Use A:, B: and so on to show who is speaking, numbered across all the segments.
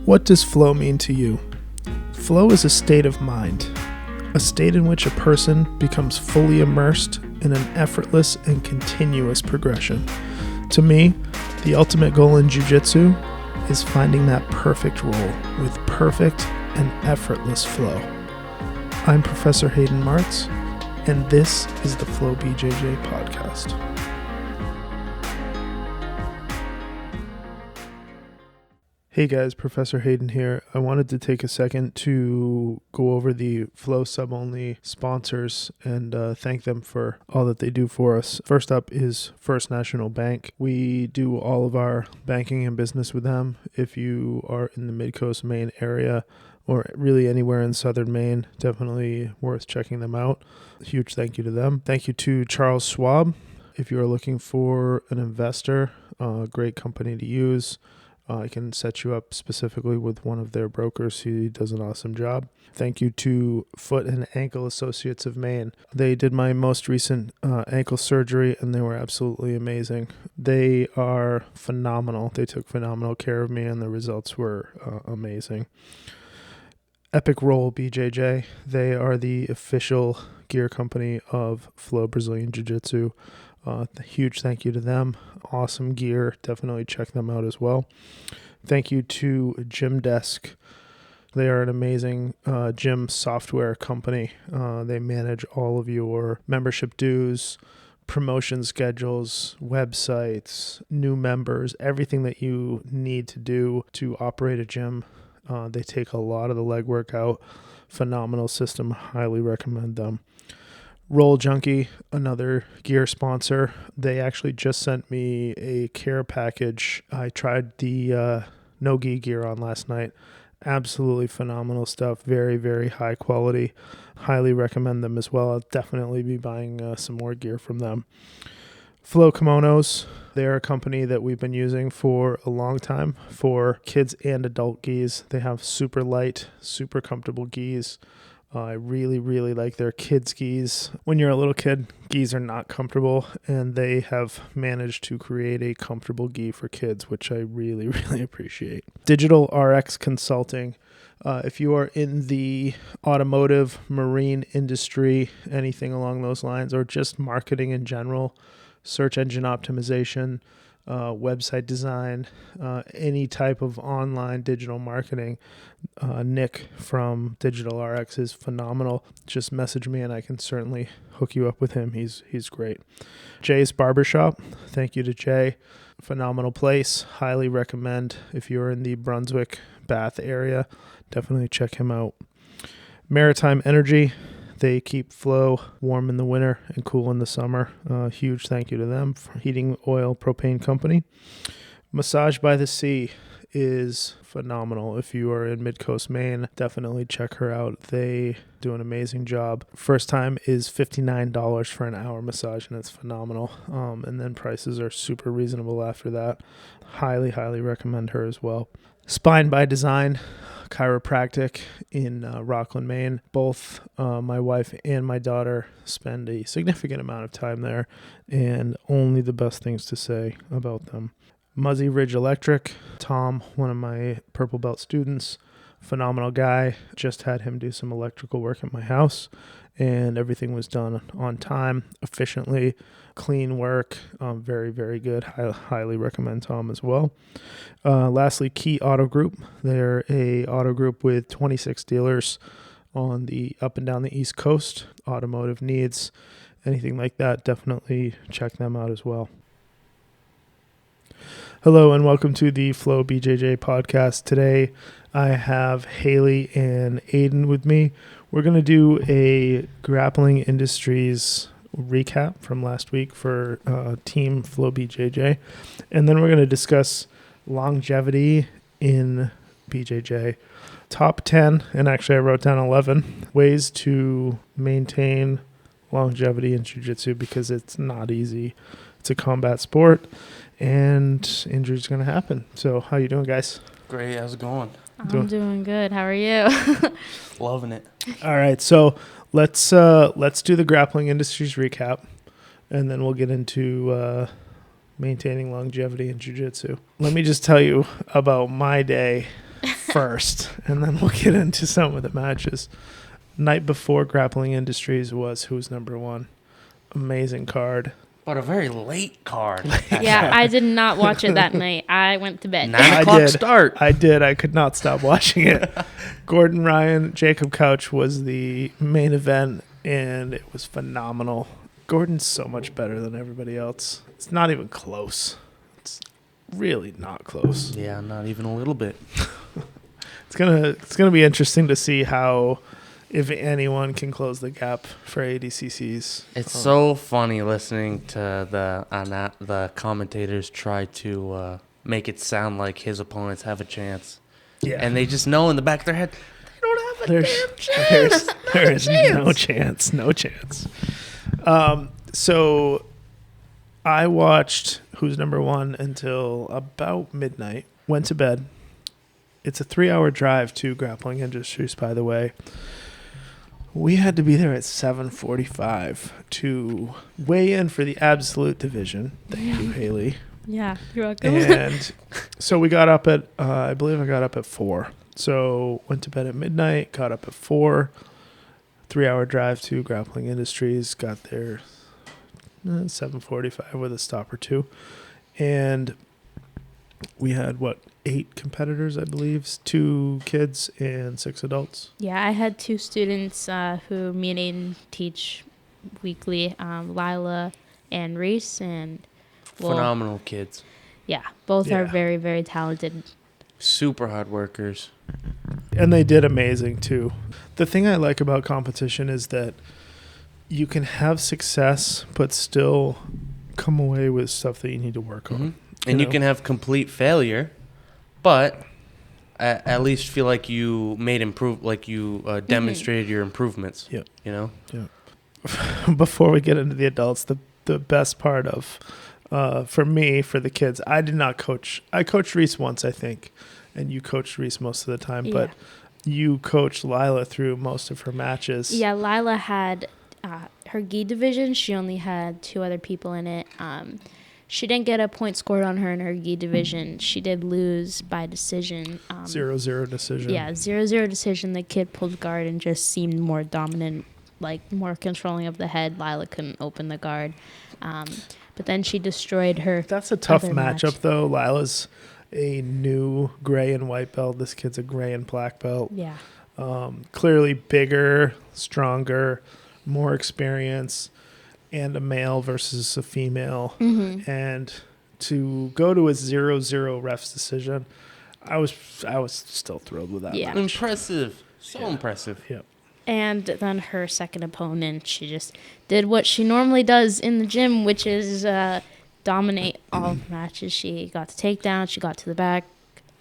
A: What does flow mean to you? Flow is a state of mind, a state in which a person becomes fully immersed in an effortless and continuous progression. To me, the ultimate goal in jiu-jitsu is finding that perfect roll with perfect and effortless flow. I'm Professor Hayden Martz, and this is the Flow BJJ podcast. Hey guys, Professor Hayden here. I wanted to take a second to go over the Flow Sub-Only sponsors and thank them for all that they do for us. First up is First National Bank. We do all of our banking and business with them. If you are in the Mid-Coast Maine area or really anywhere in southern Maine, definitely worth checking them out. A huge thank you to them. Thank you to Charles Schwab. If you are looking for an investor, great company to use. I can set you up specifically with one of their brokers. He does an awesome job. Thank you to Foot and Ankle Associates of Maine. They did my most recent ankle surgery, and they were absolutely amazing. They are phenomenal. They took phenomenal care of me, and the results were amazing. Epic Roll BJJ. They are the official gear company of Flow Brazilian Jiu-Jitsu. Huge thank you to them. Awesome gear. Definitely check them out as well. Thank you to Gym Desk. They are an amazing gym software company. They manage all of your membership dues, promotion schedules, websites, new members, everything that you need to do to operate a gym. They take a lot of the legwork out. Phenomenal system. Highly recommend them. Roll Junkie, another gear sponsor. They actually just sent me a care package. I tried the no-gi gear on last night. Absolutely phenomenal stuff. Very, very high quality. Highly recommend them as well. I'll definitely be buying some more gear from them. Flow Kimonos. They're a company that we've been using for a long time for kids and adult gis. They have super light, super comfortable gis. I really, really like their kids' gis. When you're a little kid, gis are not comfortable, and they have managed to create a comfortable gi for kids, which I really, really appreciate. Digital RX Consulting. If you are in the automotive, marine industry, anything along those lines, or just marketing in general, search engine optimization, website design, any type of online digital marketing, Nick from Digital RX is phenomenal. Just message me and I can certainly hook you up with him. He's great. Jay's Barbershop. Thank you to Jay. Phenomenal place. Highly recommend if you're in the Brunswick, Bath area. Definitely check him out. Maritime Energy. They keep Flow warm in the winter and cool in the summer. Huge thank you to them for heating oil propane company. Massage by the Sea is phenomenal. If you are in Mid-Coast Maine, definitely check her out. They do an amazing job. First time is $59 for an hour massage, and it's phenomenal. And then prices are super reasonable after that. Highly, highly recommend her as well. Spine by Design. Chiropractic in Rockland, Maine. Both my wife and my daughter spend a significant amount of time there, and only the best things to say about them. Muzzy Ridge Electric. Tom, one of my purple belt students, phenomenal guy. Just had him do some electrical work at my house, and everything was done on time, efficiently, clean work. Very, very good. Highly recommend Tom as well. Lastly, Key Auto Group. They're a auto group with 26 dealers on the up and down the East Coast. Automotive needs, anything like that, definitely check them out as well. Hello and welcome to the Flow BJJ podcast. Today I have Haley and Aiden with me. We're going to do a Grappling Industries recap from last week for Team Flow BJJ. And then we're going to discuss longevity in BJJ. Top 10, and actually I wrote down 11, ways to maintain longevity in jiu-jitsu because it's not easy. It's a combat sport, and injuries are going to happen. So how you doing, guys?
B: Great. How's it going?
C: I'm doing good. How are you?
B: Loving it.
A: All right. So let's do the Grappling Industries recap, and then we'll get into maintaining longevity in jiu-jitsu. Let me just tell you about my day first, and then we'll get into some of the matches. Night before Grappling Industries was Who's Number One. Amazing card.
B: But a very late card.
C: Yeah, I did not watch it that night. I went to bed.
B: 9 o'clock start.
A: I did. I could not stop watching it. Gordon Ryan, Jacob Couch was the main event, and it was phenomenal. Gordon's so much better than everybody else. It's not even close. It's really not close.
B: Yeah, not even a little bit.
A: It's gonna be interesting to see how, if anyone can close the gap for ADCCs.
B: It's so funny listening to the commentators try to make it sound like his opponents have a chance.
A: Yeah,
B: And they just know in the back of their head, they don't have a damn chance.
A: There's no chance. So I watched Who's Number One until about midnight. Went to bed. It's a 3-hour drive to Grappling Industries, by the way. We had to be there at 7:45 to weigh in for the absolute division. Thank you, Haley.
C: Yeah, you're welcome.
A: And so we got up at, I believe I got up at 4. So went to bed at midnight, got up at 4. 3-hour drive to Grappling Industries. Got there 7:45 with a stop or two. And we had, 8 competitors, I believe, 2 kids and 6 adults.
C: Yeah, I had 2 students who me and Aiden teach weekly, Lila and Reese, and
B: Phenomenal kids.
C: Yeah, both are
A: Yeah.
C: very, very talented.
B: Super hard workers.
A: And they did amazing, too. The thing I like about competition is that you can have success, but still come away with stuff that you need to work on.
B: And you
A: know?
B: can have complete failure, but at least feel like you demonstrated your improvements.
A: Yep.
B: You know?
A: Before we get into the adults, the best part of, for me, for the kids, I did not coach. I coached Reese once, I think, and you coached Reese most of the time,
C: Yeah.
A: but you coached Lila through most of her matches.
C: Yeah, Lila had her gi division. She only had 2 other people in it. She didn't get a point scored on her in her gi division. She did lose by decision.
A: 0-0 decision.
C: Yeah, 0-0 decision. The kid pulled guard and just seemed more dominant, like more controlling of the head. Lila couldn't open the guard. But then she destroyed her.
A: That's a tough
C: other
A: matchup,
C: match.
A: though. Lila's a new gray and white belt. This kid's a gray and black belt.
C: Yeah.
A: Clearly bigger, stronger, more experience, and a male versus a female.
C: Mm-hmm.
A: And to go to a 0-0 ref's decision, I was still thrilled with that
C: Yeah.
A: match.
B: Impressive. So impressive.
A: Yep.
C: And then her second opponent, she just did what she normally does in the gym, which is dominate all the matches. She got the takedown. She got to the back.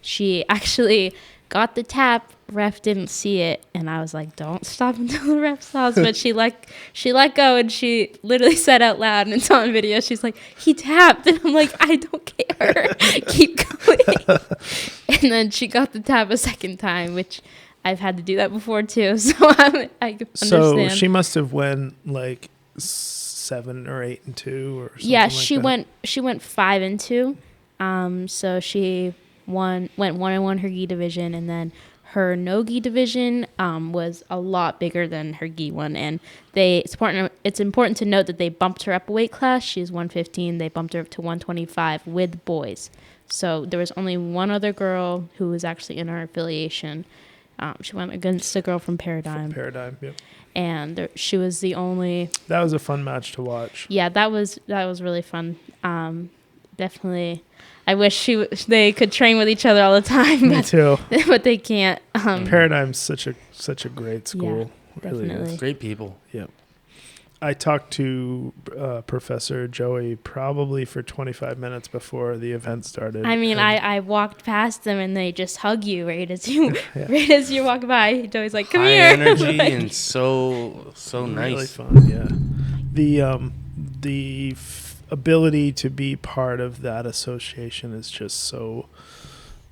C: She actually got the tap. Ref didn't see it, and I was like, "Don't stop until the ref stops." But she let go, and she literally said out loud, and it's on video. She's like, "He tapped," and I'm like, "I don't care. Keep going." And then she got the tap a second time, which I've had to do that before too, so I understand.
A: So she must have went like 7 or 8 and 2 or something.
C: Yeah,
A: like
C: she
A: that.
C: She went 5 and 2. So she went 1-1 her gi division, and then her no gi division was a lot bigger than her gi one. And it's important to note that they bumped her up a weight class. She's 115. They bumped her up to 125 with boys. So there was only one other girl who was actually in our affiliation. She went against a girl from Paradigm.
A: Yep.
C: And she was the only.
A: That was a fun match to watch.
C: Yeah, that was really fun. Definitely, I wish they could train with each other all the time.
A: Me too.
C: But they can't.
A: Paradigm's such a great school.
C: Yeah,
A: Really
C: definitely.
A: is.
B: Great people.
A: Yep. I talked to Professor Joey probably for 25 minutes before the event started.
C: I mean,
A: And
C: I walked past them and they just hug you right as you walk by. Joey's like, "Come
B: High
C: here."
B: energy
C: Like,
B: and so
A: really
B: nice.
A: fun. Yeah. The ability to be part of that association is just so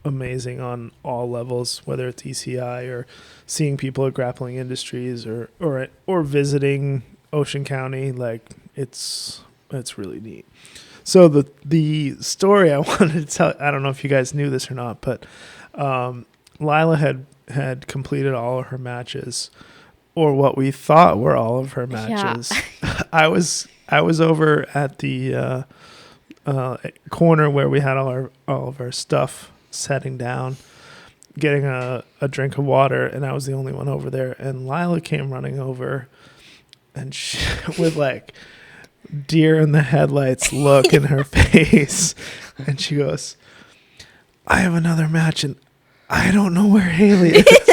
A: amazing on all levels, whether it's ECI or seeing people at Grappling Industries or visiting Ocean County. Like it's really neat. So the story I wanted to tell, I don't know if you guys knew this or not, but Lila had completed all of her matches, or what we thought were all of her matches. Yeah. I was over at the corner where we had all of our stuff setting down, getting a drink of water, and I was the only one over there. And Lila came running over, and she, with like deer in the headlights look in her face, and she goes, "I have another match, and I don't know where Haley is."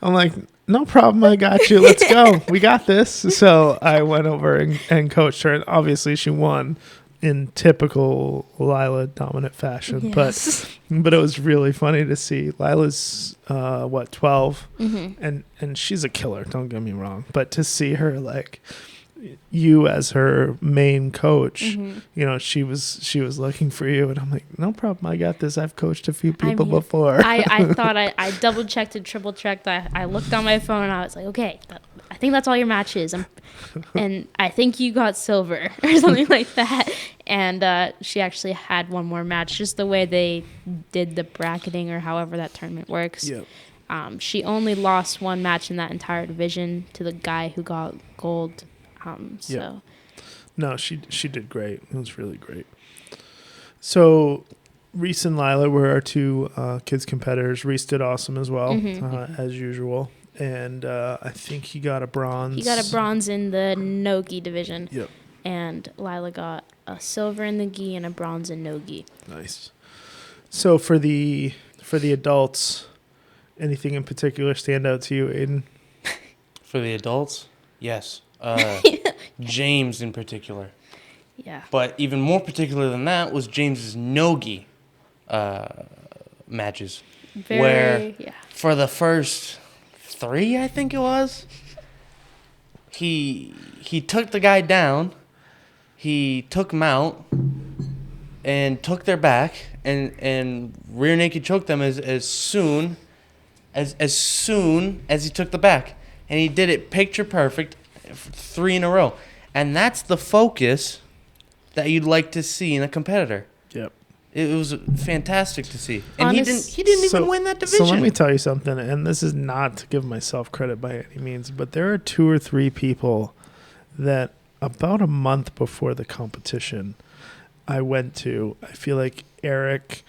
A: I'm like, "No problem, I got you. Let's go. We got this." So I went over and coached her, and obviously she won in typical Lila dominant fashion. Yes. But it was really funny to see. Lila's 12, and she's a killer. Don't get me wrong, but to see her like you as her main coach, you know, she was looking for you, and I'm like, "No problem, I got this. I've coached a few people before."
C: I thought I double checked and triple checked. I looked on my phone and I was like, okay, I think that's all your matches, and I think you got silver or something like that. And she actually had one more match, just the way they did the bracketing or however that tournament works. Yep. She only lost one match in that entire division to the guy who got gold. So
A: no, she did great. It was really great. So Reese and Lila were our two kids competitors. Reese did awesome as well, as usual. And I think he got a bronze.
C: He got a bronze in the no-gi division.
A: Yep.
C: And Lila got a silver in the gi and a bronze in no-gi.
A: Nice. So for the adults, anything in particular stand out to you, Aiden?
B: For the adults, yes. James in particular.
C: Yeah.
B: But even more particular than that was James's no-gi matches. Where for the first 3, I think it was, he took the guy down, he took him out, and took their back, and rear naked choked them as soon as he took the back. And he did it picture perfect, 3 in a row. And that's the focus that you'd like to see in a competitor.
A: Yep.
B: It was fantastic to see. And he didn't even win that division.
A: So let me tell you something, and this is not to give myself credit by any means, but there are 2 or 3 people that about a month before the competition I went to. I feel like Eric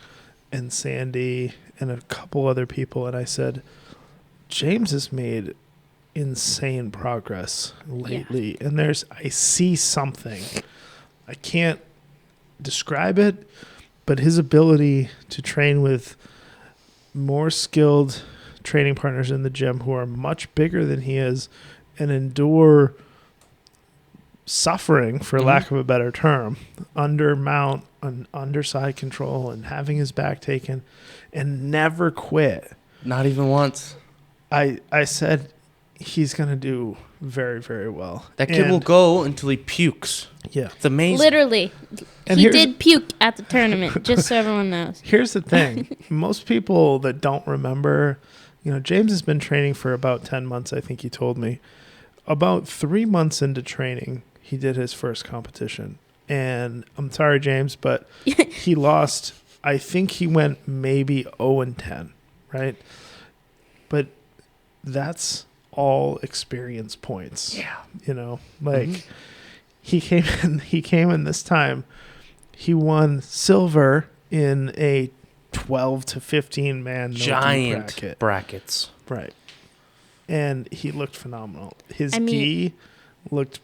A: and Sandy and a couple other people, and I said, James has made insane progress lately. Yeah. And I see something. I can't describe it, but his ability to train with more skilled training partners in the gym who are much bigger than he is and endure suffering, for lack of a better term, under mount and underside control and having his back taken and never quit.
B: Not even once.
A: I said he's going to do very, very well.
B: That kid will go until he pukes.
A: Yeah.
B: It's amazing.
C: Literally. And he did puke at the tournament, just so everyone knows.
A: Here's the thing. Most people that don't remember, James has been training for about 10 months, I think he told me. About 3 months into training, he did his first competition. And I'm sorry, James, but he lost. I think he went maybe 0-10, right? But that's all experience points.
B: Yeah.
A: He came in this time. He won silver in a 12 to 15 man
B: giant brackets.
A: Right. And he looked phenomenal. His gi looked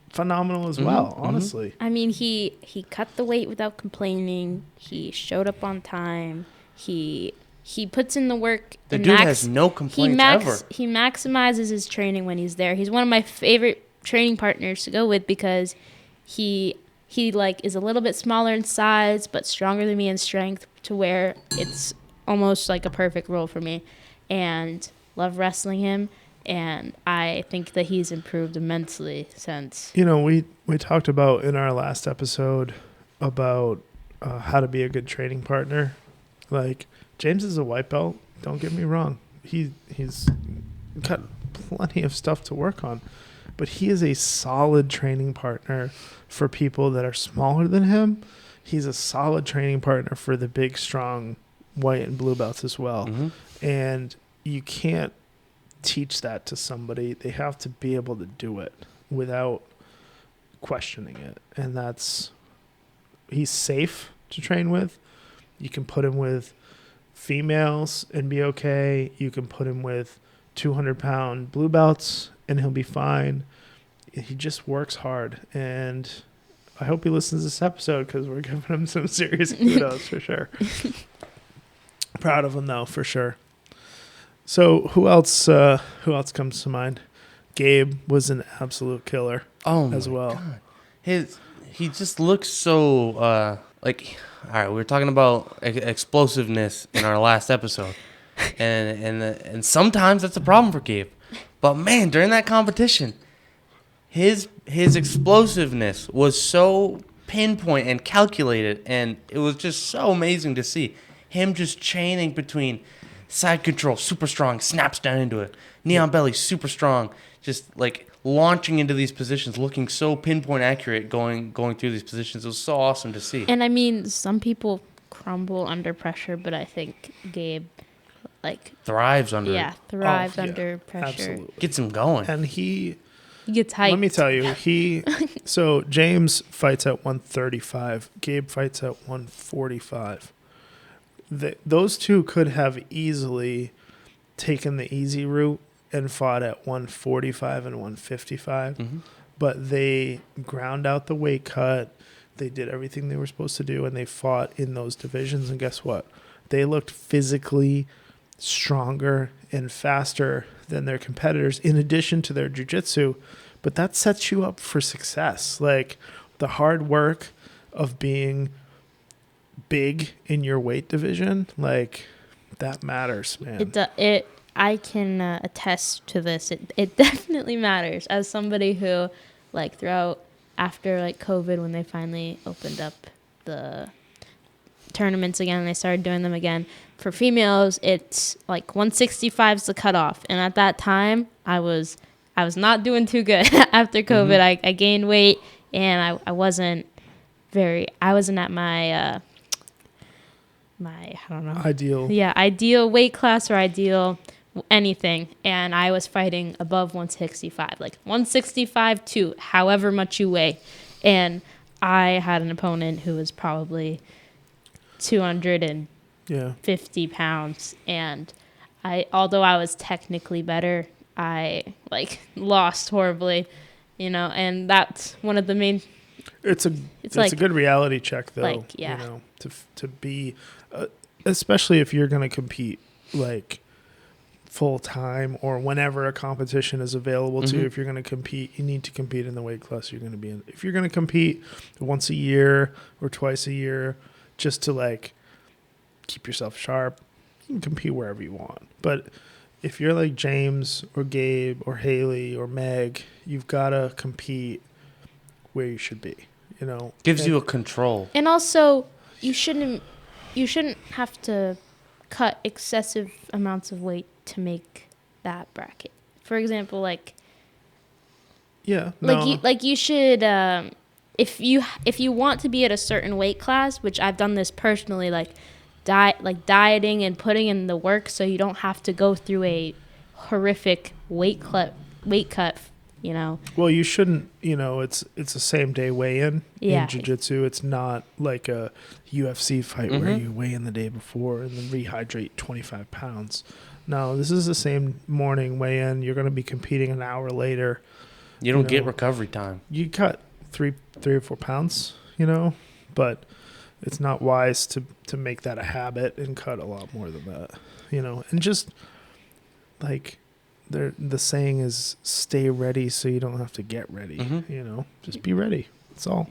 A: phenomenal as well, honestly.
C: I mean, he cut the weight without complaining. He showed up on time. He puts in the work.
B: The dude has no complaints ever.
C: He maximizes his training when he's there. He's one of my favorite training partners to go with because he is a little bit smaller in size but stronger than me in strength, to where it's almost like a perfect role for me. And love wrestling him, and I think that he's improved immensely since.
A: We talked about in our last episode about how to be a good training partner. Like, James is a white belt, don't get me wrong. He's got plenty of stuff to work on, but he is a solid training partner for people that are smaller than him. He's a solid training partner for the big, strong white and blue belts as well.
B: Mm-hmm.
A: And you can't teach that to somebody. They have to be able to do it without questioning it. And he's safe to train with. You can put him with females and be okay. You can put him with 200-pound blue belts and he'll be fine. He just works hard. And I hope he listens to this episode because we're giving him some serious kudos for sure. Proud of him though, for sure. So who else comes to mind? Gabe was an absolute killer as well.
B: God. He just looks so like, all right, we were talking about explosiveness in our last episode. And sometimes that's a problem for Gabe. But man, during that competition, his explosiveness was so pinpoint and calculated, and it was just so amazing to see him just chaining between side control, super strong, snaps down into it, neon belly, super strong, just like launching into these positions, looking so pinpoint accurate, going through these positions. It was so awesome to see.
C: And I mean, some people crumble under pressure, but I think Gabe
B: thrives under it.
C: Thrives under pressure.
A: Absolutely.
B: Gets him going.
A: And he
C: gets hyped.
A: Let me tell you, so James fights at 135. Gabe fights at 145. Those two could have easily taken the easy route and fought at 145 and 155.
B: Mm-hmm.
A: But they ground out the weight cut. They did everything they were supposed to do, and they fought in those divisions. And guess what? They looked physically stronger and faster than their competitors, in addition to their jiu-jitsu. But that sets you up for success. Like, the hard work of being big in your weight division, like, that matters, man.
C: I can attest to this. It definitely matters. As somebody who, like, after COVID, when they finally opened up the tournaments again and they started doing them again, for females, it's like 165 is the cutoff. And at that time, I was not doing too good after COVID.
B: Mm-hmm.
C: I gained weight, and I wasn't at my I don't know.
A: Ideal.
C: Yeah, ideal weight class or ideal anything. And I was fighting above 165, like 165 to however much you weigh. And I had an opponent who was probably 250 pounds. And although I was technically better, I lost horribly, and that's one of the main. It's
A: a good reality check though, to be, especially if you're going to compete full time or whenever a competition is available to you. If you're going to compete, you need to compete in the weight class you're going to be in. If you're going to compete once a year or twice a year, just to keep yourself sharp, you can compete wherever you want. But if you're like James or Gabe or Haley or Meg, you've got to compete where you should be,
B: Gives you a control.
C: And also, you shouldn't have to cut excessive amounts of weight to make that bracket. For example, you should, if you want to be at a certain weight class, which I've done this personally, dieting and putting in the work so you don't have to go through a horrific weight cut.
A: Well, you shouldn't. It's a same day weigh in jiu-jitsu. It's not like a UFC fight where you weigh in the day before and then rehydrate 25 pounds. No, this is the same morning weigh in. You're going to be competing an hour later.
B: You don't get recovery time.
A: You cut 3 or 4 pounds, but it's not wise to make that a habit and cut a lot more than that, and just the saying is stay ready so you don't have to get ready, just be ready. That's all.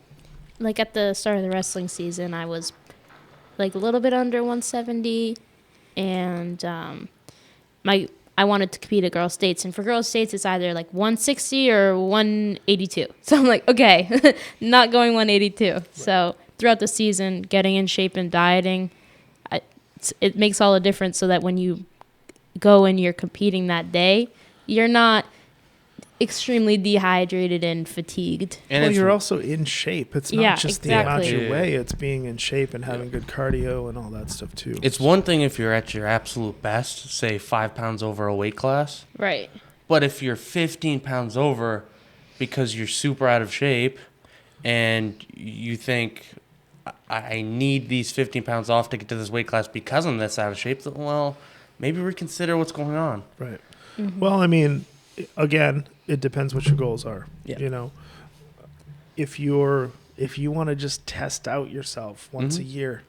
A: At the
C: start of the wrestling season, I was a little bit under 170, and I wanted to compete at Girls States, and for Girls States it's either 160 or 182. So I'm okay, not going 182. Right. So throughout the season, getting in shape and dieting, it makes all the difference, so that when you go and you're competing that day, you're not extremely dehydrated and fatigued.
B: And
A: well,
B: it's,
A: you're also in shape. It's not
C: Yeah,
A: just the amount
C: exactly.
A: you weigh. It's being in shape and having good cardio and all that stuff too.
B: it's one thing if you're at your absolute best, say 5 pounds over a weight class.
C: Right.
B: But if you're 15 pounds over because you're super out of shape and you think, I need these 15 pounds off to get to this weight class because I'm this out of shape, well, maybe reconsider what's going on.
A: Right.
C: Mm-hmm.
A: Well, I mean, again, it depends what your goals are.
B: Yeah.
A: You know, if you want to just test out yourself once a year,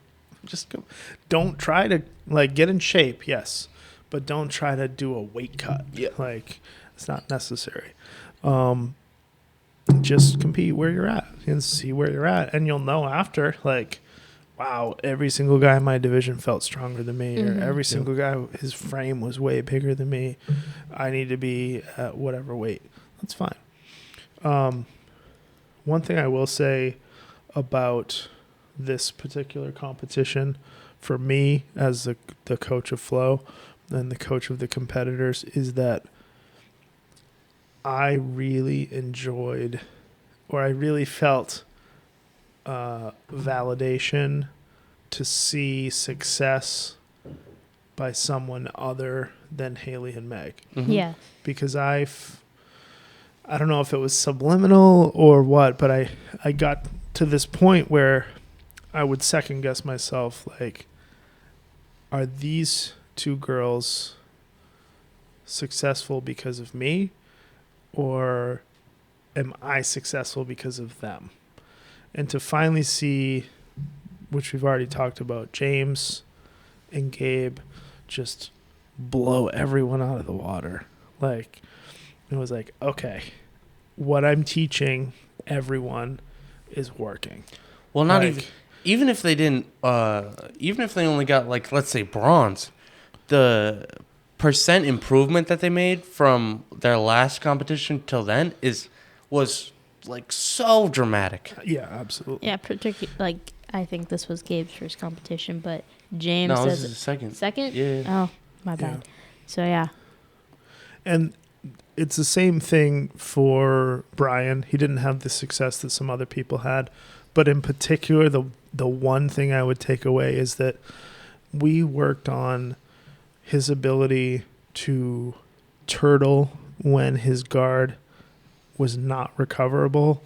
A: just go. Don't try to like get in shape, yes, but don't try to do a weight cut.
B: Yeah.
A: Like it's not necessary. Just compete where you're at and see where you're at, and you'll know after. Like, wow, every single guy in my division felt stronger than me, or every single guy, his frame was way bigger than me. I need to be at whatever weight. That's fine. One thing I will say about this particular competition, for me as the coach of Flow and the coach of the competitors, is that I really enjoyed, or I really felt validation to see success by someone other than Haley and Meg.
B: Mm-hmm.
C: Yeah.
A: Because I don't know if it was subliminal or what, but I got to this point where I would second guess myself, like, are these two girls successful because of me, or am I successful because of them? And to finally see, which we've already talked about, James and Gabe just blow everyone out of the water. Like, it was like, okay, what I'm teaching everyone is working.
B: Well, not
A: Like,
B: even if they didn't, even if they only got, like, let's say bronze, the percent improvement that they made from their last competition till then was like so dramatic.
A: yeah, absolutely.
C: Yeah, like I think this was Gabe's first competition, but James
B: No, this
C: says
B: is the second.
C: second.
B: Yeah.
C: Oh, my bad. So yeah.
A: And it's the same thing for Brian. He didn't have the success that some other people had, but in particular, the one thing I would take away is that we worked on his ability to turtle when his guard was not recoverable,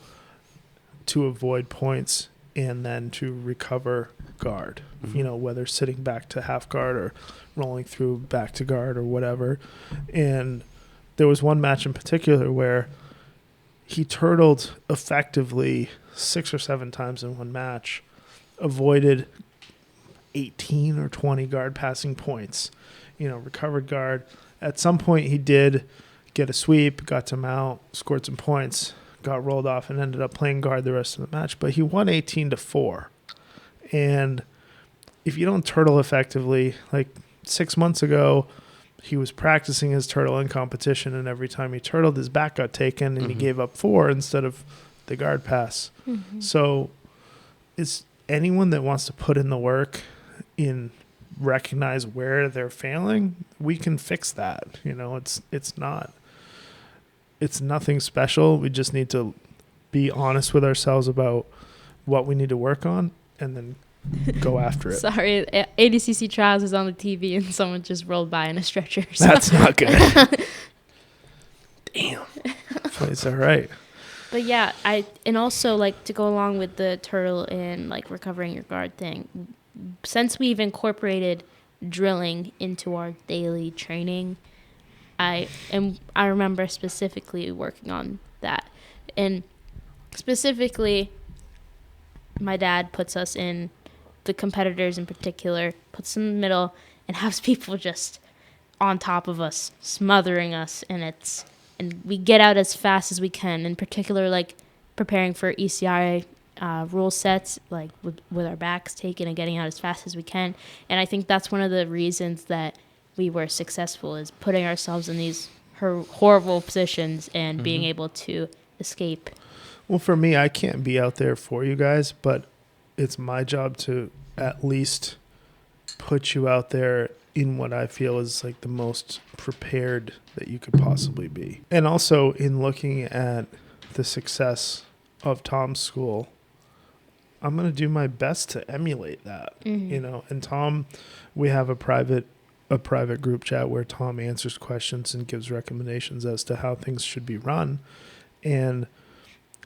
A: to avoid points, and then to recover guard.
B: Mm-hmm.
A: You know, whether sitting back to half guard or rolling through back to guard or whatever. And there was one match in particular where he turtled effectively 6 or 7 times in one match, avoided 18 or 20 guard passing points, you know, recovered guard. At some point he did get a sweep, got to mount, scored some points, got rolled off, and ended up playing guard the rest of the match. But he won 18-4. And if you don't turtle effectively, like 6 months ago, he was practicing his turtle in competition, and every time he turtled, his back got taken, and he gave up 4 instead of the guard pass.
C: Mm-hmm.
A: So it's anyone that wants to put in the work in recognize where they're failing, we can fix that. You know, it's nothing special. We just need to be honest with ourselves about what we need to work on and then go after it.
C: Sorry, ADCC trials is on the TV and someone just rolled by in a stretcher. So.
A: That's not good. Damn. It's all right.
C: But yeah, and also like to go along with the turtle and like recovering your guard thing, since we've incorporated drilling into our daily training, I remember specifically working on that. And specifically, my dad puts us in, the competitors in particular, puts in the middle and has people just on top of us, smothering us, and we get out as fast as we can. In particular, like preparing for ECI rule sets, like with our backs taken and getting out as fast as we can. And I think that's one of the reasons that we were successful, is putting ourselves in these horrible positions and being able to escape.
A: Well, for me, I can't be out there for you guys, but it's my job to at least put you out there in what I feel is like the most prepared that you could possibly be. And also in looking at the success of Tom's school, I'm going to do my best to emulate that, you know. And Tom, we have a private group chat where Tom answers questions and gives recommendations as to how things should be run. And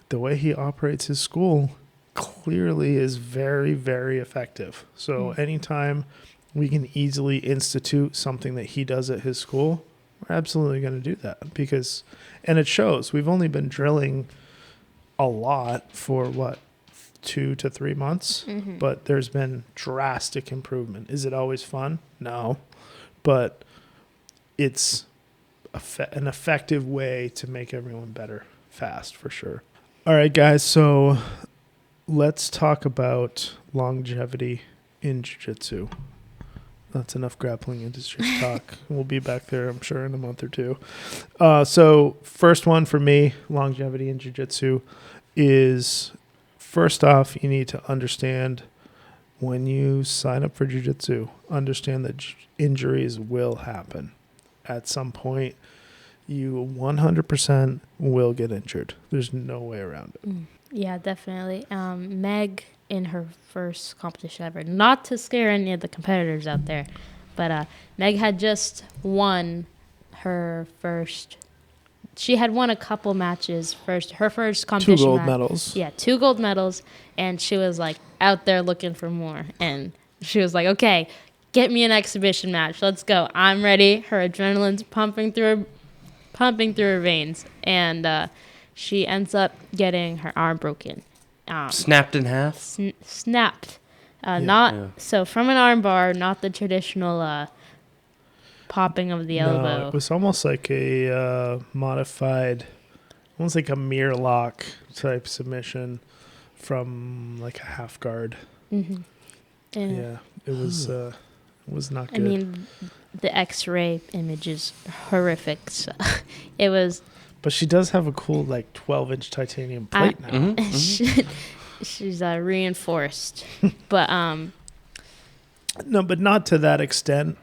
A: the way he operates his school clearly is very, very effective. So anytime we can easily institute something that he does at his school, we're absolutely going to do that because, and it shows. We've only been drilling a lot for 2 to 3 months, but there's been drastic improvement. Is it always fun? No, but it's an effective way to make everyone better fast for sure. All right, guys. So let's talk about longevity in jiu-jitsu. That's enough grappling industries talk. We'll be back there, I'm sure, in a month or two. So first one for me, longevity in jiu-jitsu, is first off, you need to understand when you sign up for jiu-jitsu, understand that injuries will happen. At some point, you 100% will get injured. There's no way around it.
C: Yeah, definitely. Meg, in her first competition ever, not to scare any of the competitors out there, but Meg had just won her first. She had won a couple matches her first competition.
A: 2 gold medals.
C: Yeah, 2 gold medals, and she was like out there looking for more. And she was like, "Okay, get me an exhibition match. Let's go. I'm ready." Her adrenaline's pumping through her veins, and she ends up getting her arm broken.
B: Snapped in half?
C: Snapped.
A: Yeah.
C: So from an arm bar, not the traditional popping of the elbow.
A: No, it was almost like a modified, almost like a mirror lock type submission from like a half guard.
C: Mm-hmm.
A: Yeah, it was not good.
C: I mean, the X-ray image is horrific. So it was.
A: But she does have a cool like 12-inch titanium plate now.
C: She's reinforced, but
A: no, but not to that extent.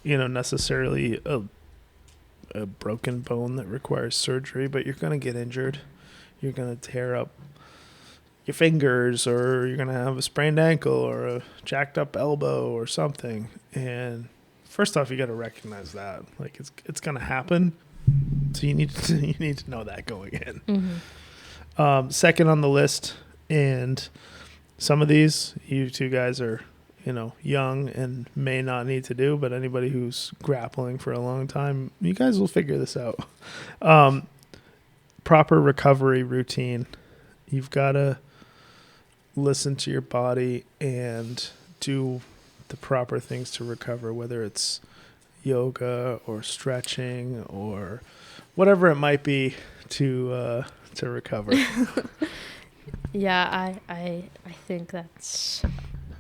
A: You know, necessarily a broken bone that requires surgery, but you're going to get injured. You're going to tear up your fingers, or you're going to have a sprained ankle or a jacked up elbow or something. And first off, you got to recognize that. Like it's going to happen. So you need to know that going in. Second on the list, and some of these you two guys are, you know, young and may not need to do, but anybody who's grappling for a long time, you guys will figure this out. Proper recovery routine. You've got to listen to your body and do the proper things to recover, whether it's yoga or stretching or whatever it might be to recover.
C: Yeah, I think that's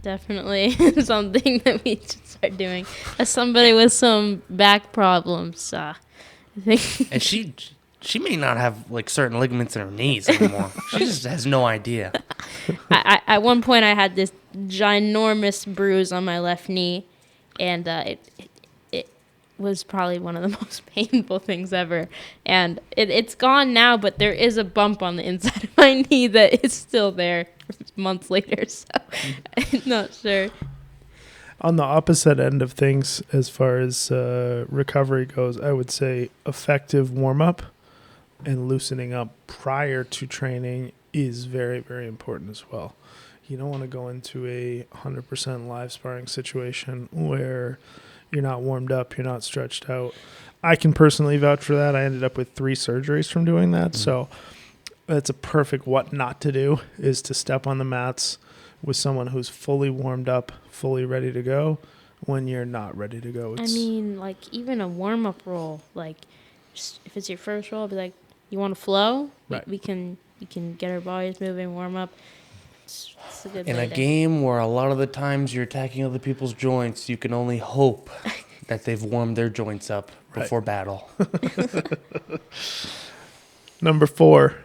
C: definitely something that we should start doing. As somebody with some back problems, I think.
B: And she may not have like certain ligaments in her knees anymore. She just has no idea.
C: At one point, I had this ginormous bruise on my left knee, and it was probably one of the most painful things ever. And it's gone now, but there is a bump on the inside of my knee that is still there months later. So I'm not sure.
A: On the opposite end of things, as far as recovery goes, I would say effective warm-up and loosening up prior to training is very, very important as well. You don't want to go into a 100% live sparring situation where you're not warmed up, you're not stretched out. I can personally vouch for that. I ended up with 3 surgeries from doing that. So that's a perfect what not to do, is to step on the mats with someone who's fully warmed up, fully ready to go when you're not ready to go.
C: I mean, like even a warm-up roll, like just if it's your first roll, be like, you want to flow?
A: Right.
C: We can get our bodies moving, warm up. It's a good
B: In
C: way
B: a
C: to-
B: game where a lot of the times you're attacking other people's joints, you can only hope that they've warmed their joints up before battle.
A: Number 4,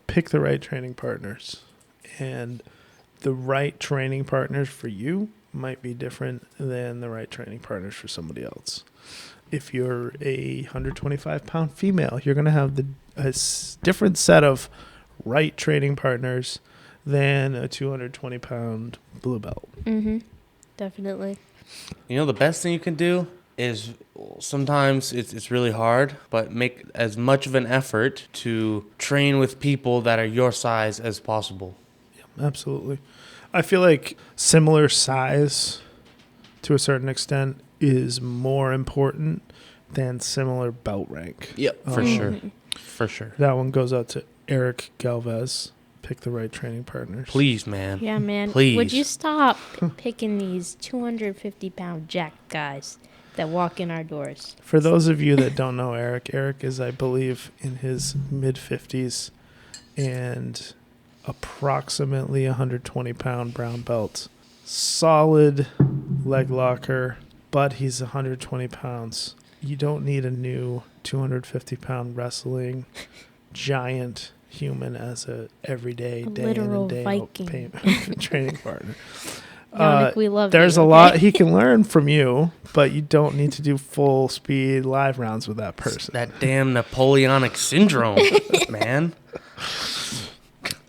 A: pick the right training partners. And the right training partners for you might be different than the right training partners for somebody else. If you're a 125-pound female, you're going to have different set of right training partners than a 220-pound blue belt.
C: Mm-hmm. Definitely.
B: You know, the best thing you can do is sometimes it's really hard, but make as much of an effort to train with people that are your size as possible.
A: Absolutely. I feel like similar size to a certain extent is more important than similar belt rank.
B: Yep, for sure. For sure.
A: That one goes out to Eric Galvez. Pick the right training partners.
B: Please, man.
C: Yeah, man.
B: Please.
C: Would you stop picking these 250-pound jack guys that walk in our doors?
A: For those of you that don't know Eric is, I believe, in his mid-50s and approximately 120-pound brown belt. Solid leg locker, but he's 120 pounds. You don't need a new 250-pound wrestling giant human as a everyday day in and day out training partner.
C: Yannick, we love
A: there's
C: you,
A: a
C: okay?
A: lot he can learn from you, but you don't need to do full speed live rounds with that person.
B: That damn Napoleonic syndrome, man.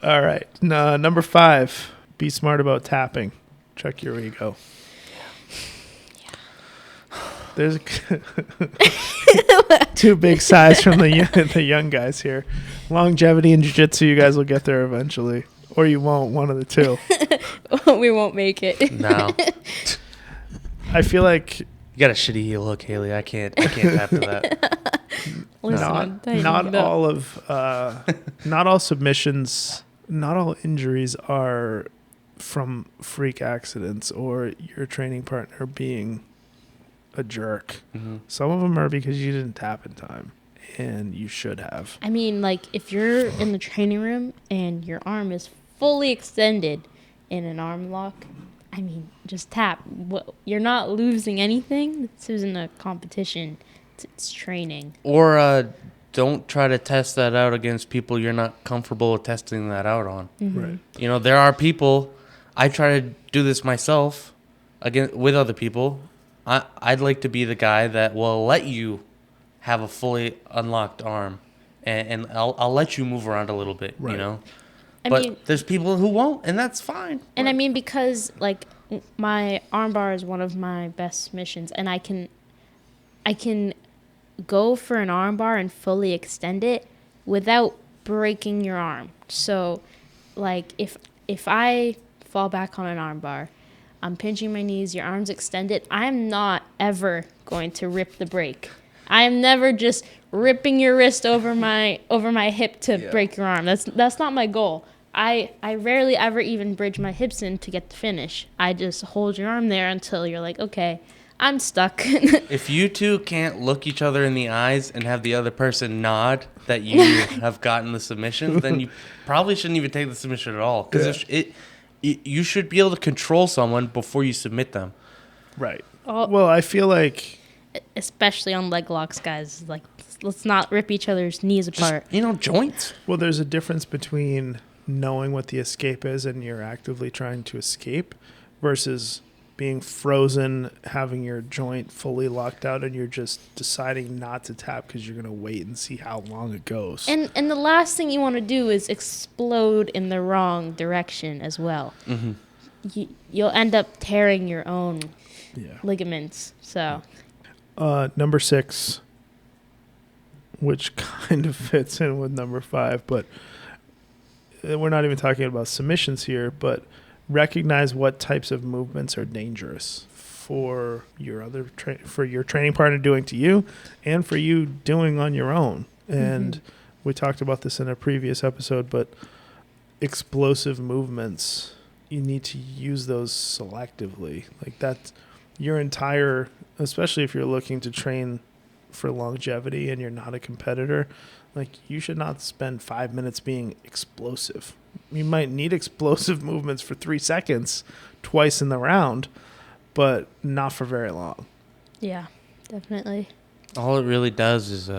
A: All right. Number 5, be smart about tapping. Check your ego. There's two big sighs from the young guys here. Longevity and jiu-jitsu, you guys will get there eventually. Or you won't, one of the two.
C: We won't make it.
B: No.
A: I feel like
B: You got a shitty heel hook, Haley. I can't tap to that.
C: Listen,
A: not all submissions, not all injuries are from freak accidents or your training partner being a jerk.
B: Mm-hmm.
A: Some of them are because you didn't tap in time, and you should have.
C: I mean, like, if you're in the training room and your arm is fully extended in an arm lock, I mean, just tap. You're not losing anything. This isn't a competition. It's training.
B: Or don't try to test that out against people you're not comfortable with testing that out on.
C: Mm-hmm.
A: Right.
B: You know, there are people, I try to do this myself again with other people. I'd like to be the guy that will let you have a fully unlocked arm, and I'll let you move around a little bit,
A: Right.
B: you know.
C: I
B: But
C: mean,
B: there's people who won't, and that's fine.
C: and I mean, because like my armbar is one of my best submissions, and I can go for an armbar and fully extend it without breaking your arm. So, like if I fall back on an armbar, I'm pinching my knees, your arm's extended, I'm not ever going to rip the break. I am never just ripping your wrist over my hip to break your arm. That's not my goal. I rarely ever even bridge my hips in to get the finish. I just hold your arm there until you're like, okay, I'm stuck.
B: If you two can't look each other in the eyes and have the other person nod that you have gotten the submission, then you probably shouldn't even take the submission at all. Because you should be able to control someone before you submit them.
A: Right.
C: Oh.
A: Well, I feel like
C: Especially on leg locks, guys. Like, let's not rip each other's knees apart.
B: Just, joints.
A: there's a difference between knowing what the escape is and you're actively trying to escape versus being frozen, having your joint fully locked out, and you're just deciding not to tap because you're going to wait and see how long it goes.
C: And the last thing you want to do is explode in the wrong direction as well.
B: Mm-hmm.
C: You'll end up tearing your own
A: Yeah.
C: ligaments. So
A: Number 6, which kind of fits in with number 5, but we're not even talking about submissions here, but recognize what types of movements are dangerous for your training partner doing to you and for you doing on your own. And we talked about this in a previous episode, but explosive movements, you need to use those selectively. Like that's your entire, especially if you're looking to train for longevity and you're not a competitor, like you should not spend 5 minutes being explosive. You might need explosive movements for 3 seconds twice in the round, but not for very long.
C: yeah, definitely.
B: All it really does is,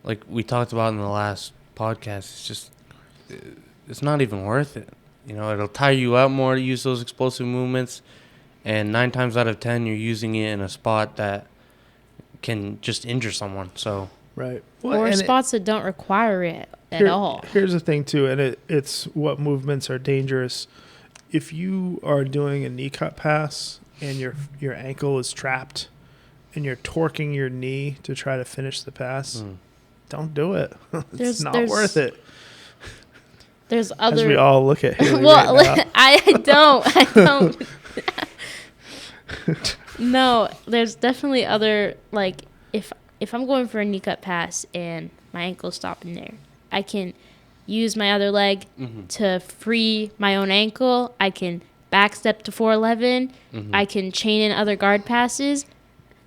B: like we talked about in the last podcast, it's not even worth it. You know, it'll tire you out more to use those explosive movements. and 9 times out of 10 you're using it in a spot that can just injure someone. So
A: Right.
C: Or spots that don't require it at all.
A: Here's the thing too, and it's what movements are dangerous. If you are doing a knee cut pass and your ankle is trapped and you're torquing your knee to try to finish the pass, don't do it. It's not worth it.
C: There's other.
A: As we all look at Haley
C: well,
A: right now.
C: I don't. No, there's definitely other, like, if I'm going for a knee cut pass and my ankle's stopping there, I can use my other leg to free my own ankle. I can back step to 411. I can chain in other guard passes.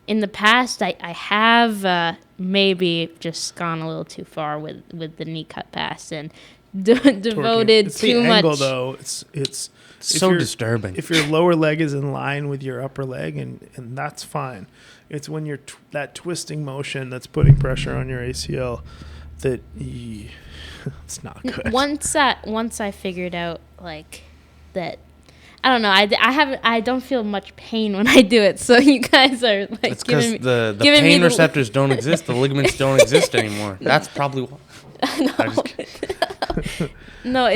C: In the past, I have maybe just gone a little too far with the knee cut pass and devoted
A: it's
C: too
A: the
C: much.
A: angle, though. It's
B: so disturbing.
A: If your lower leg is in line with your upper leg, and that's fine. It's when you're that twisting motion that's putting pressure on your ACL that it's not good.
C: Once I figured out, like, that, I don't know, I don't feel much pain when I do it. So you guys are like,
B: it's because the pain receptors don't exist. The ligaments don't exist anymore. That's probably why.
C: No,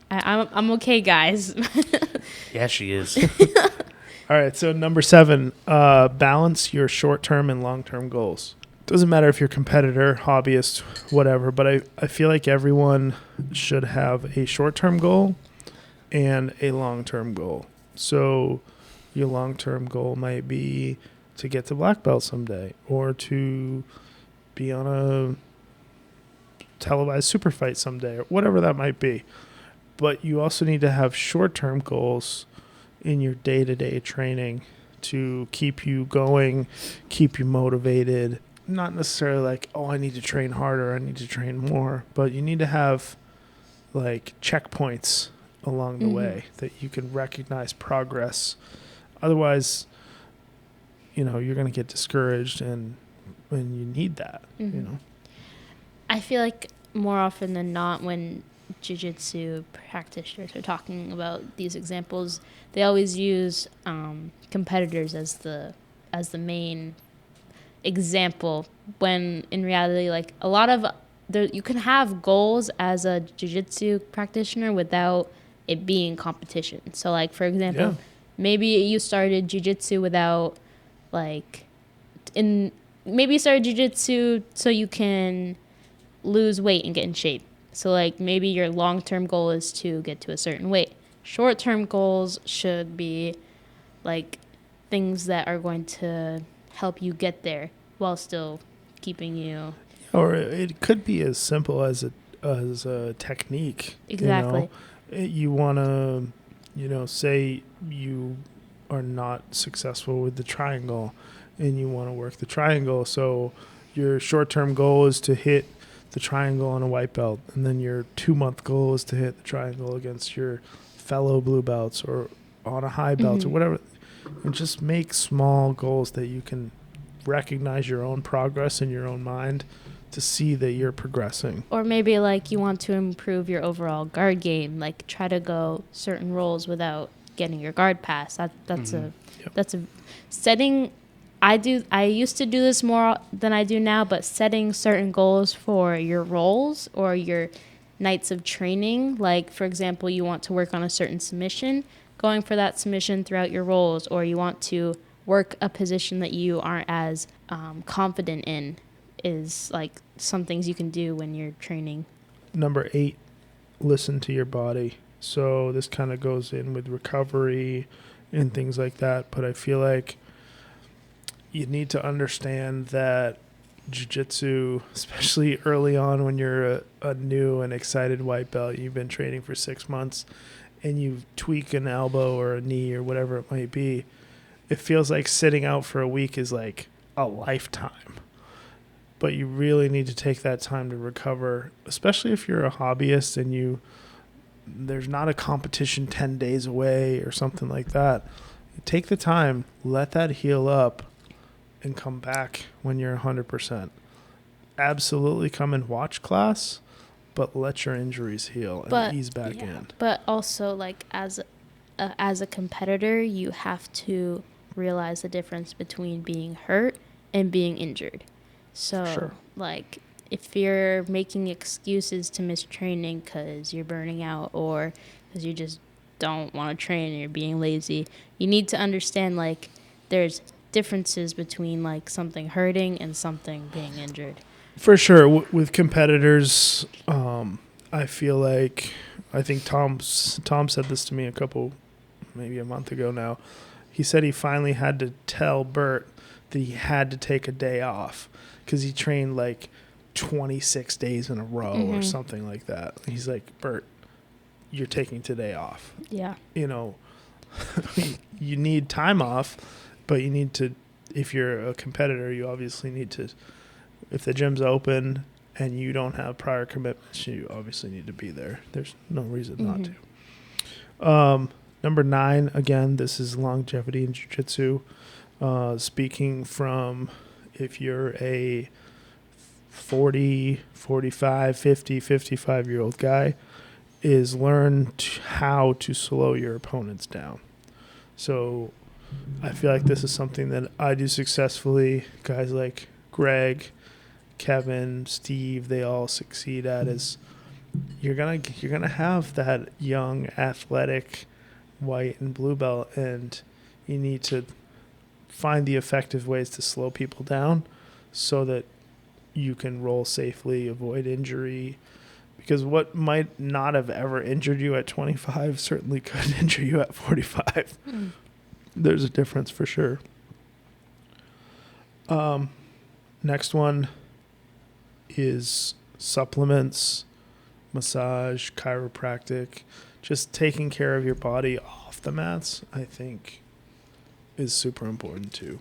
C: I'm okay, guys.
B: Yeah, she is.
A: All right, so number 7, balance your short-term and long-term goals. Doesn't matter if you're a competitor, hobbyist, whatever, but I feel like everyone should have a short-term goal and a long-term goal. So your long-term goal might be to get to black belt someday, or to be on a televised super fight someday, or whatever that might be. But you also need to have short-term goals in your day-to-day training to keep you going, keep you motivated. Not necessarily like, oh, I need to train harder, I need to train more, but you need to have like checkpoints along the way that you can recognize progress. Otherwise, you're going to get discouraged, and you need that,
C: I feel like more often than not, when jiu-jitsu practitioners are talking about these examples, they always use competitors as the main example, when in reality, like, a lot of you can have goals as a jiu-jitsu practitioner without it being competition. So, like, for example, maybe you started jiu-jitsu without, like, maybe you started jiu-jitsu so you can lose weight and get in shape. So, like, maybe your long-term goal is to get to a certain weight. Short-term goals should be, like, things that are going to help you get there while still keeping you.
A: Or it could be as simple as a technique.
C: Exactly.
A: You want to, say you are not successful with the triangle and you want to work the triangle. So your short-term goal is to hit the triangle on a white belt, and then your 2-month goal is to hit the triangle against your fellow blue belts or on a high belt or whatever. And just make small goals that you can recognize your own progress in your own mind to see that you're progressing.
C: Or maybe, like, you want to improve your overall guard game, like try to go certain roles without getting your guard pass. That's a setting. I used to do this more than I do now, but setting certain goals for your roles or your nights of training. Like, for example, you want to work on a certain submission, going for that submission throughout your roles, or you want to work a position that you aren't as confident in, is like some things you can do when you're training.
A: Number 8, listen to your body. So this kind of goes in with recovery and things like that, but I feel like you need to understand that jiu-jitsu, especially early on when you're a new and excited white belt, you've been training for 6 months, and you tweak an elbow or a knee or whatever it might be, it feels like sitting out for a week is like a lifetime. But you really need to take that time to recover, especially if you're a hobbyist and there's not a competition 10 days away or something like that. Take the time, let that heal up, and come back when you're 100%. Absolutely come and watch class, but let your injuries heal and ease back in.
C: But also, like, as as a competitor, you have to realize the difference between being hurt and being injured. So,
A: Sure.
C: like, if you're making excuses to miss training because you're burning out or because you just don't want to train and you're being lazy, you need to understand, like, there's differences between, like, something hurting and something being injured.
A: For sure, with competitors, I feel like I think Tom said this to me maybe a month ago now. He said he finally had to tell Bert that he had to take a day off because he trained like 26 days in a row or something like that. He's like, Bert, you're taking today off.
C: Yeah.
A: You know, you need time off, but you need to, if you're a competitor, you obviously need to, if the gym's open and you don't have prior commitments, you obviously need to be there. There's no reason not to. Number 9, again, this is longevity in jiu-jitsu. Speaking from if you're a 40, 45, 50, 55-year-old guy, is learn how to slow your opponents down. So I feel like this is something that I do successfully. Guys like Greg, Kevin, Steve, they all succeed at is you're gonna have that young, athletic, white and blue belt, and you need to find the effective ways to slow people down so that you can roll safely, avoid injury. Because what might not have ever injured you at 25 certainly could injure you at 45. There's a difference for sure. Next one is supplements, massage, chiropractic. Just taking care of your body off the mats, I think, is super important too.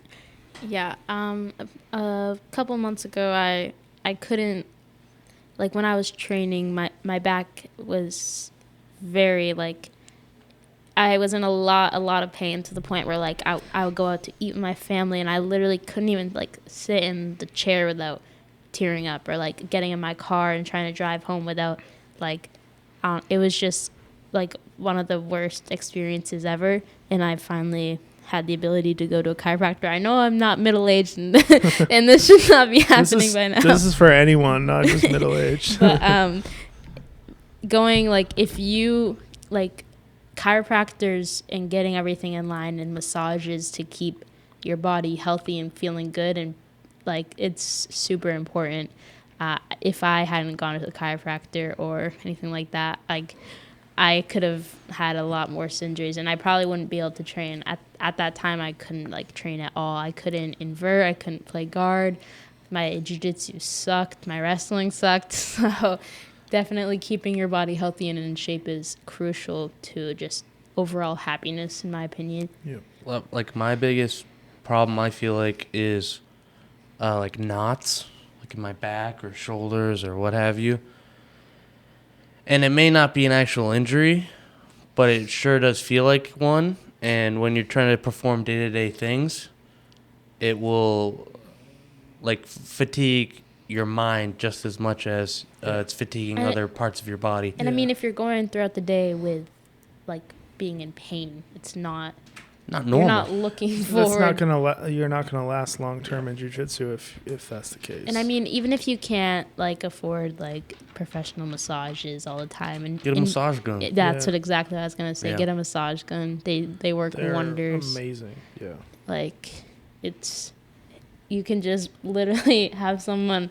C: Yeah. A couple months ago, I couldn't, like, when I was training, my back was very, like, I was in a lot of pain to the point where, like, I would go out to eat with my family and I literally couldn't even, like, sit in the chair without tearing up, or, like, getting in my car and trying to drive home without, like, it was just, like, one of the worst experiences ever. And I finally had the ability to go to a chiropractor. I know I'm not middle-aged and, and this should not be happening by now.
A: This is for anyone, not just middle-aged.
C: But going, like, if you, like, chiropractors and getting everything in line and massages to keep your body healthy and feeling good, and, like, it's super important. If I hadn't gone to the chiropractor or anything like that, like, I could have had a lot more injuries, and I probably wouldn't be able to train. At that time, I couldn't, like, train at all. I couldn't invert. I couldn't play guard. My jiu-jitsu sucked. My wrestling sucked. So definitely keeping your body healthy and in shape is crucial to just overall happiness, in my opinion.
A: Yeah.
B: Well, like, my biggest problem, I feel like, is like knots, like in my back or shoulders or what have you. And it may not be an actual injury, but it sure does feel like one. And when you're trying to perform day-to-day things, it will, like, fatigue your mind just as much as it's fatiguing other parts of your body.
C: And I mean, if you're going throughout the day with, like, being in pain, it's not
B: normal.
C: You're not looking forward.
A: You're not gonna last long term in jiu-jitsu if that's the case.
C: And I mean, even if you can't, like, afford, like, professional massages all the time, and
B: Get a massage gun.
C: That's what exactly I was gonna say.
B: Yeah.
C: Get a massage gun. They work
A: They're
C: wonders.
A: amazing. Yeah.
C: Like, you can just literally have someone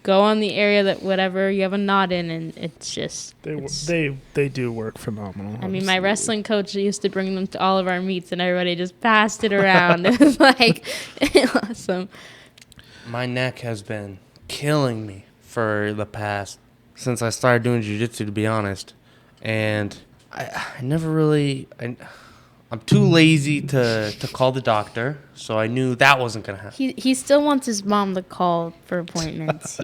C: go on the area that whatever you have a knot in, and it's just
A: they do work phenomenal.
C: I mean, my wrestling coach used to bring them to all of our meets, and everybody just passed it around. It was like awesome.
B: My neck has been killing me for the past, since I started doing jiu-jitsu, to be honest. And I never really, I'm too lazy to call the doctor, so I knew that wasn't going to happen.
C: He still wants his mom to call for appointments.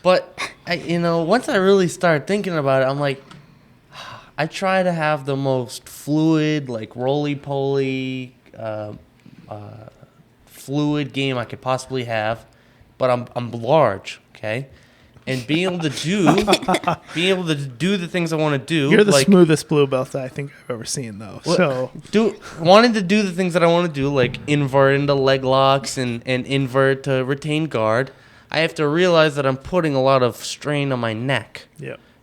B: But, once I really started thinking about it, I'm like, I try to have the most fluid, like, roly-poly, fluid game I could possibly have, but I'm large, okay? and being able to do the things I want to do.
A: You're the
B: like,
A: smoothest blue belt that I think I've ever seen, though. So
B: wanting to do the things that I want to do, like invert into leg locks and invert to retain guard, I have to realize that I'm putting a lot of strain on my neck,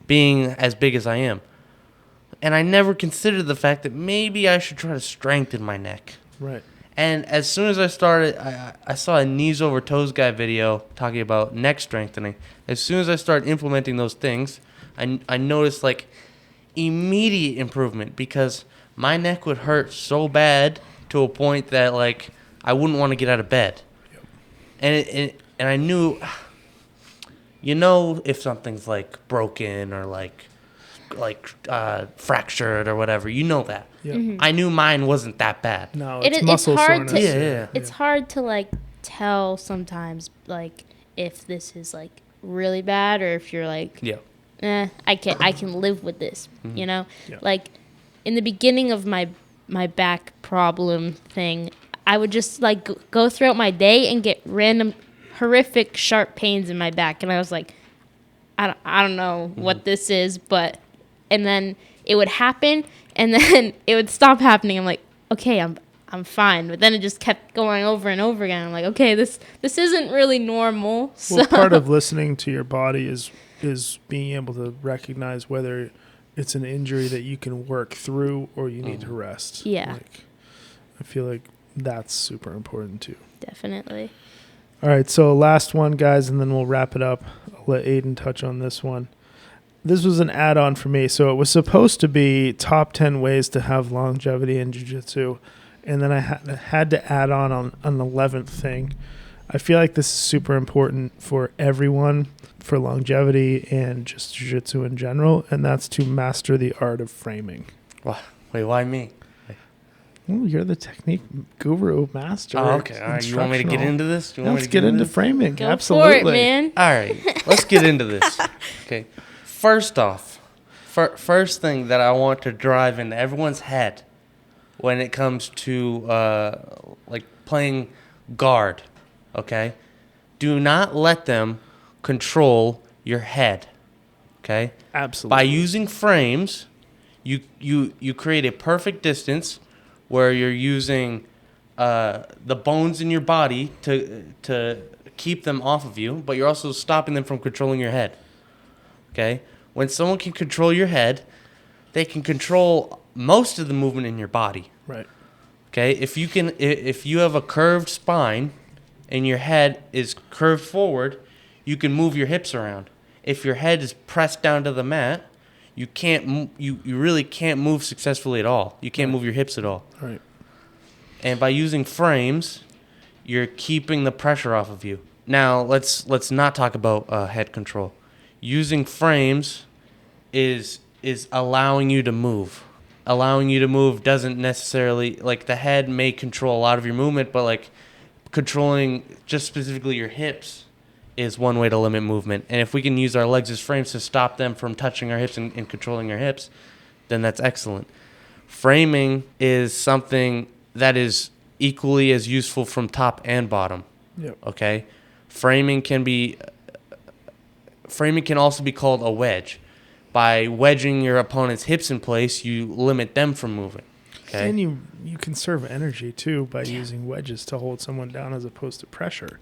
B: being as big as I am. And I never considered the fact that maybe I should try to strengthen my neck.
A: Right.
B: And as soon as I started, I saw a knees over toes guy video talking about neck strengthening. As soon as I started implementing those things, I noticed like immediate improvement, because my neck would hurt so bad to a point that like I wouldn't want to get out of bed. Yep. And I knew, if something's like broken or like fractured or whatever, that.
A: Yep.
C: Mm-hmm.
B: I knew mine wasn't that bad.
A: No, it's muscle
C: hard
A: soreness.
C: It's hard to like tell sometimes, like if this is like really bad or if you're like, I can live with this.
B: Mm-hmm.
A: Yeah.
C: Like in the beginning of my back problem thing, I would just like go throughout my day and get random horrific sharp pains in my back, and I was like, I don't know what this is, and then it would happen, and then it would stop happening. I'm like, okay, I'm fine. But then it just kept going over and over again. I'm like, okay, this isn't really normal. So.
A: Well, part of listening to your body is being able to recognize whether it's an injury that you can work through or you need to rest.
C: Yeah.
A: Like, I feel like that's super important too.
C: Definitely.
A: All right, so last one, guys, and then we'll wrap it up. I'll let Aiden touch on this one. This was an add-on for me. So it was supposed to be top 10 ways to have longevity in jiu-jitsu, and then I had to add on an 11th thing. I feel like this is super important for everyone, for longevity and just jiu-jitsu in general, and that's to master the art of framing.
B: Wait, why me?
A: Well, you're the technique guru master.
B: Oh, okay. All right, you want me to get into this?
A: Let's get into framing.
C: Go
A: Absolutely.
C: for it, man.
B: All right, let's get into this. Okay. First off, first thing that I want to drive into everyone's head when it comes to like playing guard, okay? Do not let them control your head, okay?
A: Absolutely.
B: By using frames, you create a perfect distance where you're using the bones in your body to keep them off of you, but you're also stopping them from controlling your head. Okay? When someone can control your head, they can control most of the movement in your body.
A: Right.
B: Okay? If you have a curved spine and your head is curved forward, you can move your hips around. If your head is pressed down to the mat, you really can't move successfully at all. You can't move your hips at all.
A: Right.
B: And by using frames, you're keeping the pressure off of you. Now, let's not talk about head control. Using frames is allowing you to move. Allowing you to move doesn't necessarily, like, the head may control a lot of your movement, but like controlling just specifically your hips is one way to limit movement. And if we can use our legs as frames to stop them from touching our hips and controlling our hips, then that's excellent. Framing is something that is equally as useful from top and bottom.
A: Yep.
B: Okay? Framing can also be called a wedge. By wedging your opponent's hips in place, you limit them from moving. Okay?
A: And you conserve energy too by using wedges to hold someone down as opposed to pressure.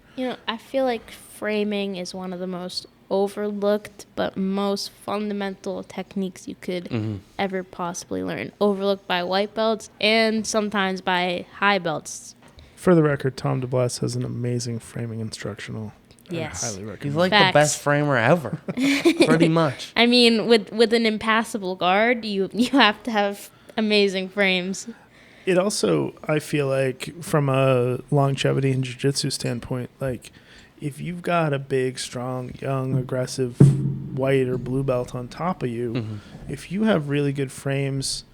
C: I feel like framing is one of the most overlooked but most fundamental techniques you could ever possibly learn. Overlooked by white belts and sometimes by high belts.
A: For the record, Tom DeBlas has an amazing framing instructional.
C: Yes.
A: I highly recommend.
B: He's like
C: Facts.
B: the best framer ever. Pretty much.
C: I mean, with an impassable guard, you have to have amazing frames.
A: It also, I feel like, from a longevity and jiu-jitsu standpoint, like, if you've got a big, strong, young, aggressive white or blue belt on top of you, if you have really good frames,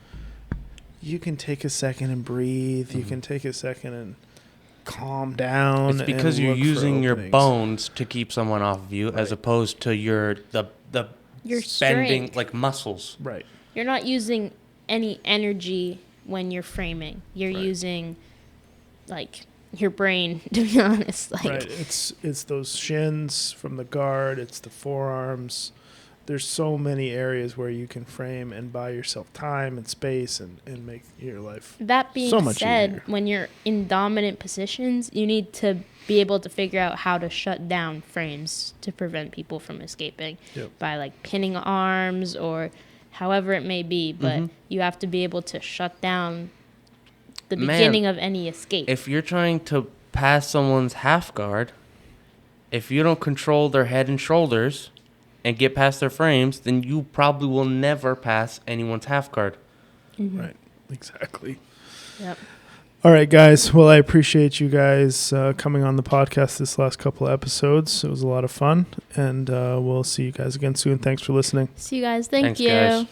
A: you can take a second and breathe. You can take a second and calm down.
B: It's because
A: and
B: you're
A: look for
B: using your
A: openings.
B: bones to keep someone off of you, as opposed to your
C: Your
B: bending
C: strength.
B: like muscles.
A: Right.
C: You're not using any energy when you're framing. You're
A: Right.
C: using, like, your brain, to be honest. Like,
A: Right. It's those shins from the guard. It's the forearms. There's so many areas where you can frame and buy yourself time and space and make your life
C: that being
A: so much
C: said,
A: easier.
C: when you're in dominant positions, you need to be able to figure out how to shut down frames to prevent people from escaping by like pinning arms or however it may be. But you have to be able to shut down the beginning of any escape.
B: If you're trying to pass someone's half guard, if you don't control their head and shoulders and get past their frames, then you probably will never pass anyone's half guard.
A: Right. Exactly.
C: Yep.
A: All right, guys. Well, I appreciate you guys coming on the podcast this last couple of episodes. It was a lot of fun, and we'll see you guys again soon. Thanks for listening.
C: See you guys. Thanks, you.
B: Guys.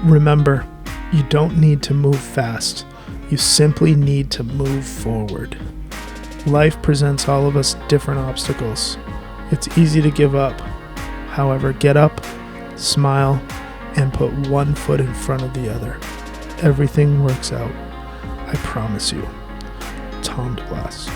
A: Remember, you don't need to move fast. You simply need to move forward. Life presents all of us different obstacles. It's easy to give up. However, get up, smile, and put one foot in front of the other. Everything works out. I promise you. Tom DeBlas.